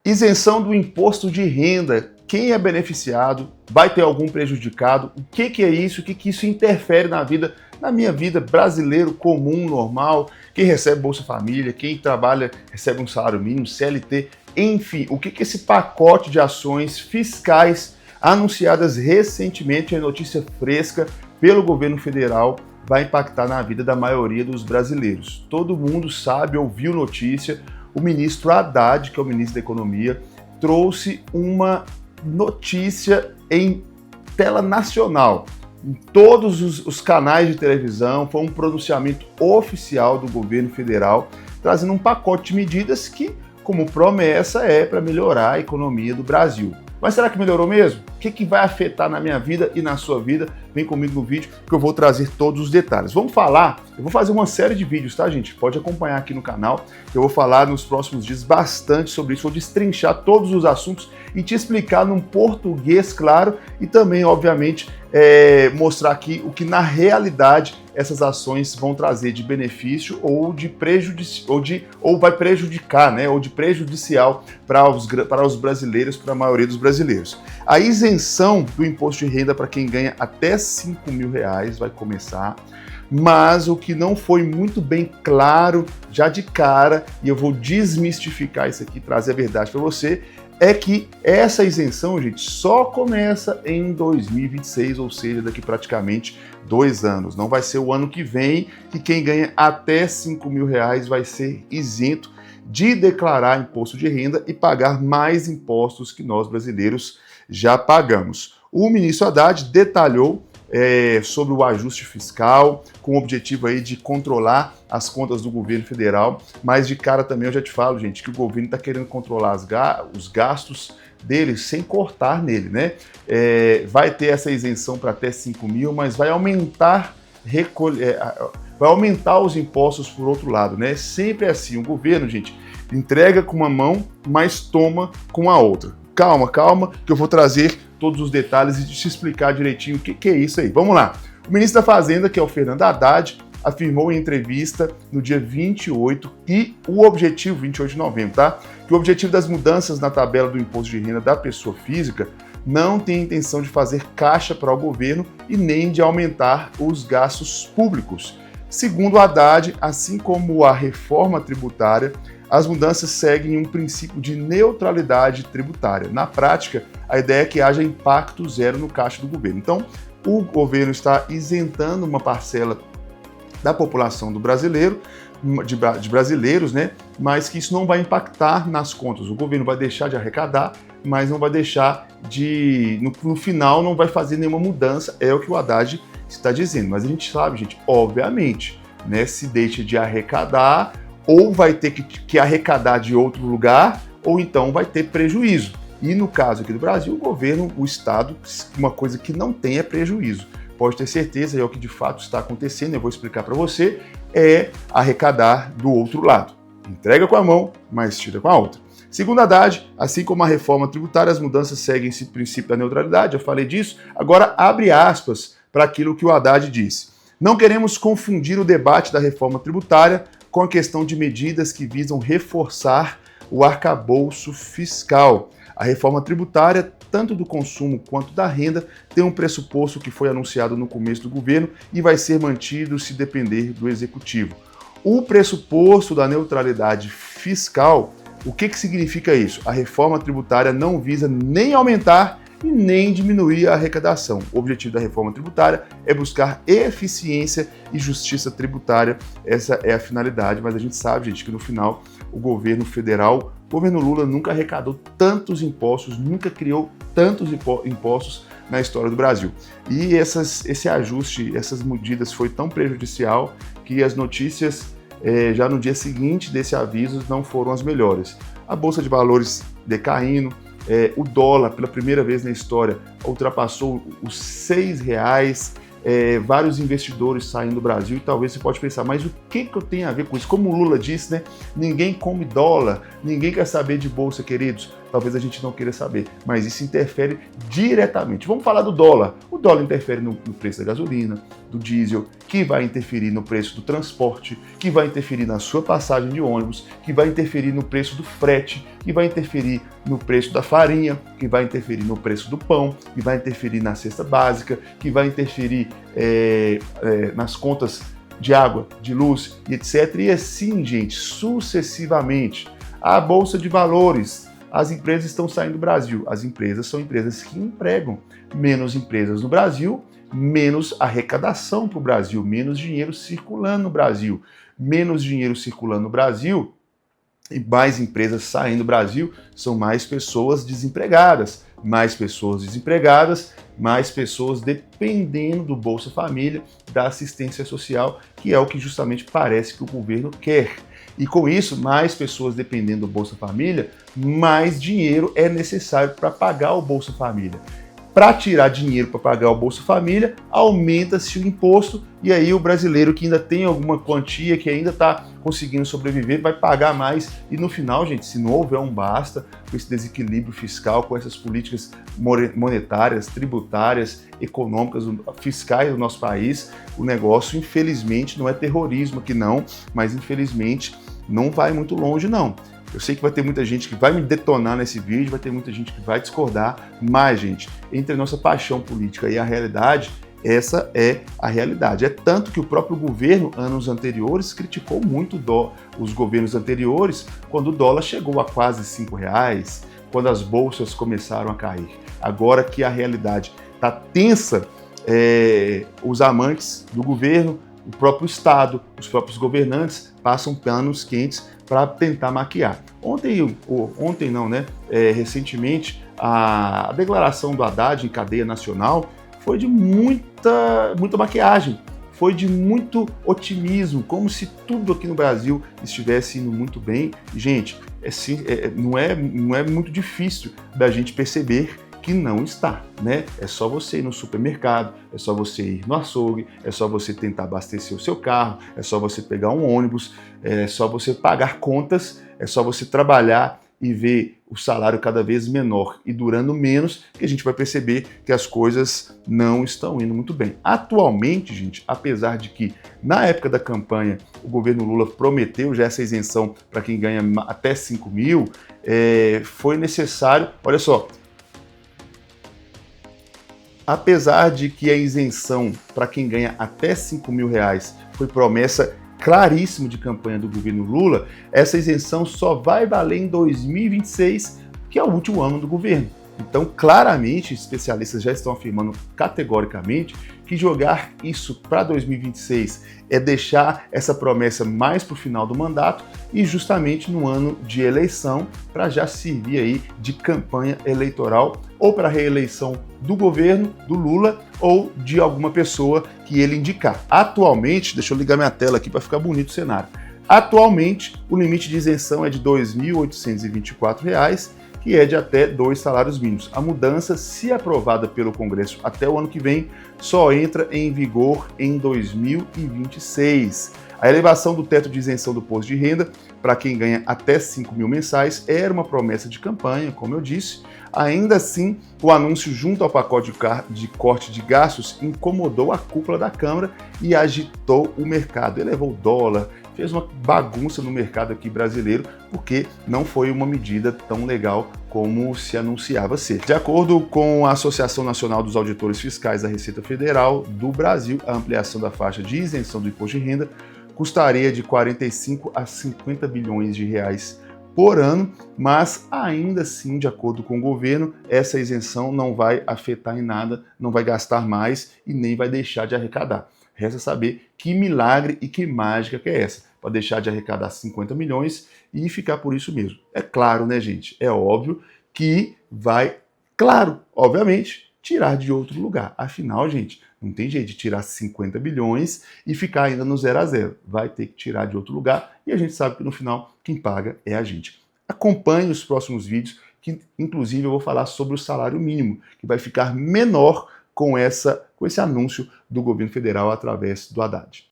Isenção do imposto de renda. Quem é beneficiado? Vai ter algum prejudicado? O que é isso? O que isso interfere na minha vida, brasileiro comum, normal, quem recebe Bolsa Família, quem trabalha, recebe um salário mínimo, CLT, enfim, o que esse pacote de ações fiscais anunciadas recentemente, é notícia fresca pelo governo federal, vai impactar na vida da maioria dos brasileiros. Todo mundo sabe, ouviu notícia, o ministro Haddad, que é o ministro da Economia, trouxe uma notícia em tela nacional, em todos os canais de televisão, foi um pronunciamento oficial do governo federal, trazendo um pacote de medidas que, como promessa, é para melhorar a economia do Brasil. Mas será que melhorou mesmo? O que vai afetar na minha vida e na sua vida? Vem comigo no vídeo que eu vou trazer todos os detalhes. Vamos falar, eu vou fazer uma série de vídeos, tá, gente? Pode acompanhar aqui no canal. Eu vou falar nos próximos dias bastante sobre isso, vou destrinchar todos os assuntos e te explicar num português claro e também, obviamente, mostrar aqui o que na realidade essas ações vão trazer de benefício ou de prejudício, ou vai prejudicar, né? Ou de prejudicial para os brasileiros, para a maioria dos brasileiros. A isenção do imposto de renda para quem ganha até R$5.000 vai começar, mas o que não foi muito bem claro já de cara, e eu vou desmistificar isso aqui, trazer a verdade para você, é que essa isenção, gente, só começa em 2026, ou seja, daqui praticamente 2 anos. Não vai ser o ano que vem que quem ganha até R$5.000 vai ser isento de declarar imposto de renda e pagar mais impostos que nós brasileiros já pagamos. O ministro Haddad detalhou sobre o ajuste fiscal, com o objetivo aí de controlar as contas do governo federal, mas de cara também eu já te falo, gente, que o governo está querendo controlar os gastos dele sem cortar nele, né? Vai ter essa isenção para até 5 mil, mas vai aumentar os impostos por outro lado, né? Sempre é assim, o governo, gente, entrega com uma mão, mas toma com a outra. Calma, que eu vou trazer todos os detalhes e te explicar direitinho o que é isso aí. Vamos lá. O ministro da Fazenda, que é o Fernando Haddad, afirmou em entrevista no dia 28 e o objetivo, 28 de novembro, tá? Que o objetivo das mudanças na tabela do imposto de renda da pessoa física não tem intenção de fazer caixa para o governo e nem de aumentar os gastos públicos. Segundo Haddad, assim como a reforma tributária, as mudanças seguem um princípio de neutralidade tributária. Na prática, a ideia é que haja impacto zero no caixa do governo. Então, o governo está isentando uma parcela da população do brasileiro, de brasileiros, né? Mas que isso não vai impactar nas contas. O governo vai deixar de arrecadar, mas não vai deixar no final não vai fazer nenhuma mudança, é o que o Haddad está dizendo. Mas a gente sabe, gente, obviamente, né? Se deixa de arrecadar, ou vai ter que arrecadar de outro lugar, ou então vai ter prejuízo. E no caso aqui do Brasil, o governo, o Estado, uma coisa que não tem é prejuízo. Pode ter certeza, é o que de fato está acontecendo, eu vou explicar para você, é arrecadar do outro lado. Entrega com a mão, mas tira com a outra. Segundo Haddad, assim como a reforma tributária, as mudanças seguem esse princípio da neutralidade, eu falei disso, agora abre aspas para aquilo que o Haddad disse. Não queremos confundir o debate da reforma tributária com a questão de medidas que visam reforçar o arcabouço fiscal. A reforma tributária, tanto do consumo quanto da renda, tem um pressuposto que foi anunciado no começo do governo e vai ser mantido se depender do executivo. O pressuposto da neutralidade fiscal, o que significa isso? A reforma tributária não visa nem aumentar e nem diminuir a arrecadação. O objetivo da reforma tributária é buscar eficiência e justiça tributária. Essa é a finalidade, mas a gente sabe, gente, que no final o governo federal, o governo Lula nunca arrecadou tantos impostos, nunca criou tantos impostos na história do Brasil. E esse ajuste, essas medidas foi tão prejudicial que as notícias já no dia seguinte desse aviso não foram as melhores. A Bolsa de Valores decaindo, o dólar, pela primeira vez na história, ultrapassou os R$6, vários investidores saindo do Brasil, e talvez você pode pensar, mas o que eu tenho a ver com isso? Como o Lula disse, né? Ninguém come dólar, ninguém quer saber de bolsa, queridos. Talvez a gente não queira saber, mas isso interfere diretamente. Vamos falar do dólar. O dólar interfere no preço da gasolina, do diesel, que vai interferir no preço do transporte, que vai interferir na sua passagem de ônibus, que vai interferir no preço do frete, que vai interferir no preço da farinha, que vai interferir no preço do pão, que vai interferir na cesta básica, que vai interferir nas contas de água, de luz e etc. E assim, gente, sucessivamente. A Bolsa de Valores, as empresas estão saindo do Brasil. As empresas são empresas que empregam. Menos empresas no Brasil, menos arrecadação para o Brasil, menos dinheiro circulando no Brasil. Menos dinheiro circulando no Brasil e mais empresas saindo do Brasil, são mais pessoas desempregadas. Mais pessoas desempregadas, mais pessoas dependendo do Bolsa Família, da assistência social, que é o que justamente parece que o governo quer. E com isso, mais pessoas dependendo do Bolsa Família, mais dinheiro é necessário para pagar o Bolsa Família. Para tirar dinheiro para pagar o Bolsa Família, aumenta-se o imposto e aí o brasileiro que ainda tem alguma quantia, que ainda está conseguindo sobreviver, vai pagar mais. E no final, gente, se não houver um basta com esse desequilíbrio fiscal, com essas políticas monetárias, tributárias, econômicas, fiscais do nosso país, o negócio, infelizmente, não é terrorismo aqui não, mas infelizmente não vai muito longe não. Eu sei que vai ter muita gente que vai me detonar nesse vídeo, vai ter muita gente que vai discordar, mas, gente, entre a nossa paixão política e a realidade, essa é a realidade. É tanto que o próprio governo, anos anteriores, criticou muito os governos anteriores, quando o dólar chegou a quase R$5, quando as bolsas começaram a cair. Agora que a realidade está tensa, os amantes do governo, o próprio Estado, os próprios governantes passam panos quentes para tentar maquiar. Recentemente, a declaração do Haddad em cadeia nacional foi de muita maquiagem, foi de muito otimismo, como se tudo aqui no Brasil estivesse indo muito bem. Gente, não é muito difícil da gente perceber que não está, né? É só você ir no supermercado, é só você ir no açougue, é só você tentar abastecer o seu carro, é só você pegar um ônibus, é só você pagar contas, é só você trabalhar e ver o salário cada vez menor e durando menos, que a gente vai perceber que as coisas não estão indo muito bem. Atualmente, gente, apesar de que na época da campanha o governo Lula prometeu já essa isenção para quem ganha até 5 mil, foi necessário, olha só, apesar de que a isenção para quem ganha até 5 mil reais foi promessa claríssima de campanha do governo Lula, essa isenção só vai valer em 2026, que é o último ano do governo. Então, claramente, especialistas já estão afirmando categoricamente que jogar isso para 2026 é deixar essa promessa mais para o final do mandato e justamente no ano de eleição para já servir aí de campanha eleitoral ou para a reeleição do governo, do Lula ou de alguma pessoa que ele indicar. Atualmente, deixa eu ligar minha tela aqui para ficar bonito o cenário. Atualmente, o limite de isenção é de R$ 2.824, que é de até 2 salários mínimos. A mudança, se aprovada pelo Congresso até o ano que vem, só entra em vigor em 2026. A elevação do teto de isenção do imposto de renda para quem ganha até 5 mil mensais era uma promessa de campanha, como eu disse. Ainda assim, o anúncio junto ao pacote de corte de gastos incomodou a cúpula da Câmara e agitou o mercado, elevou o dólar, fez uma bagunça no mercado aqui brasileiro, porque não foi uma medida tão legal como se anunciava ser. De acordo com a Associação Nacional dos Auditores Fiscais da Receita Federal do Brasil, a ampliação da faixa de isenção do imposto de renda custaria de 45 a 50 bilhões de reais por ano, mas ainda assim, de acordo com o governo, essa isenção não vai afetar em nada, não vai gastar mais e nem vai deixar de arrecadar. Resta saber que milagre e que mágica que é essa, para deixar de arrecadar 50 milhões e ficar por isso mesmo. É claro, né, gente? É óbvio que vai, claro, obviamente, tirar de outro lugar. Afinal, gente, não tem jeito de tirar 50 bilhões e ficar ainda no 0 a 0. Vai ter que tirar de outro lugar e a gente sabe que no final quem paga é a gente. Acompanhe os próximos vídeos, que inclusive eu vou falar sobre o salário mínimo, que vai ficar menor com esse anúncio do governo federal através do Haddad.